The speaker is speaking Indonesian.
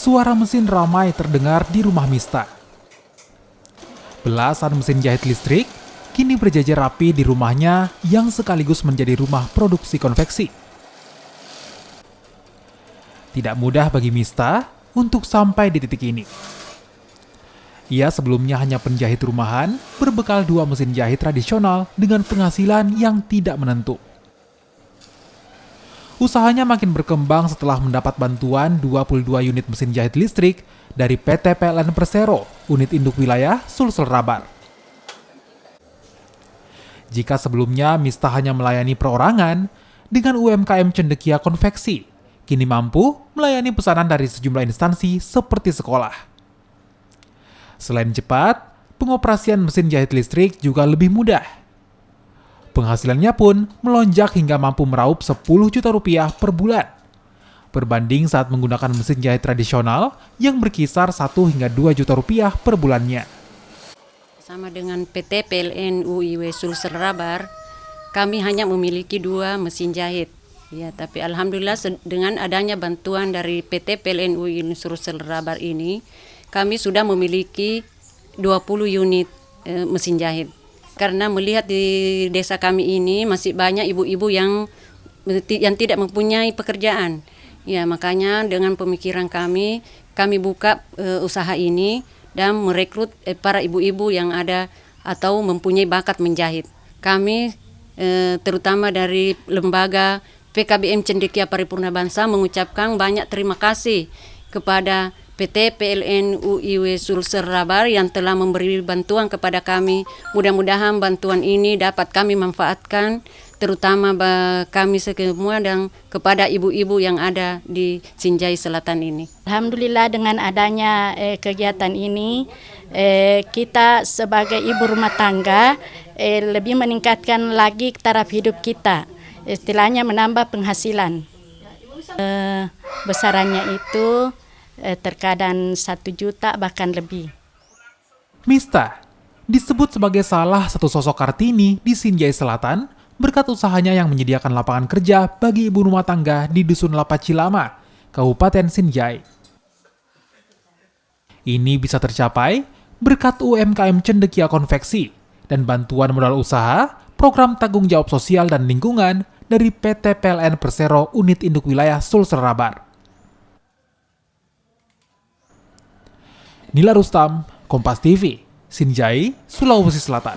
suara mesin ramai terdengar di rumah Mista. Belasan mesin jahit listrik kini berjajar rapi di rumahnya yang sekaligus menjadi rumah produksi konveksi. Tidak mudah bagi Mista untuk sampai di titik ini. Ia sebelumnya hanya penjahit rumahan berbekal 2 mesin jahit tradisional dengan penghasilan yang tidak menentu. Usahanya makin berkembang setelah mendapat bantuan 22 unit mesin jahit listrik dari PT PLN Persero, unit induk wilayah Sulsel Rabar. Jika sebelumnya Mista hanya melayani perorangan, dengan UMKM Cendekia Konveksi, kini mampu melayani pesanan dari sejumlah instansi seperti sekolah. Selain cepat, pengoperasian mesin jahit listrik juga lebih mudah. Penghasilannya pun melonjak hingga mampu meraup 10 juta rupiah per bulan. Berbanding saat menggunakan mesin jahit tradisional yang berkisar 1 hingga 2 juta rupiah per bulannya. Sama dengan PT PLN UIW Sulsel Rabar, kami hanya memiliki 2 mesin jahit. Ya, tapi alhamdulillah dengan adanya bantuan dari PT PLN UIW Sulsel Rabar ini, kami sudah memiliki 20 unit mesin jahit. Karena melihat di desa kami ini masih banyak ibu-ibu yang tidak mempunyai pekerjaan. Ya, makanya dengan pemikiran kami buka usaha ini dan merekrut para ibu-ibu yang ada atau mempunyai bakat menjahit. Kami terutama dari lembaga PKBM Cendekia Paripurna Bangsa mengucapkan banyak terima kasih kepada PT PLN UIW Sulsel Rabar yang telah memberi bantuan kepada kami. Mudah-mudahan bantuan ini dapat kami manfaatkan, terutama kami semua dan kepada ibu-ibu yang ada di Sinjai Selatan ini. Alhamdulillah dengan adanya kegiatan ini, kita sebagai ibu rumah tangga lebih meningkatkan lagi taraf hidup kita. Istilahnya menambah penghasilan. Besarannya itu terkadang 1 juta bahkan lebih. Mista disebut sebagai salah satu sosok Kartini di Sinjai Selatan berkat usahanya yang menyediakan lapangan kerja bagi ibu rumah tangga di Dusun Lapacilama, Kabupaten Sinjai. Ini bisa tercapai berkat UMKM Cendekia Konveksi dan bantuan modal usaha, program tanggung jawab sosial dan lingkungan dari PT PLN Persero Unit Induk Wilayah Sulsel Rabar. Nila Rustam, Kompas TV, Sinjai, Sulawesi Selatan.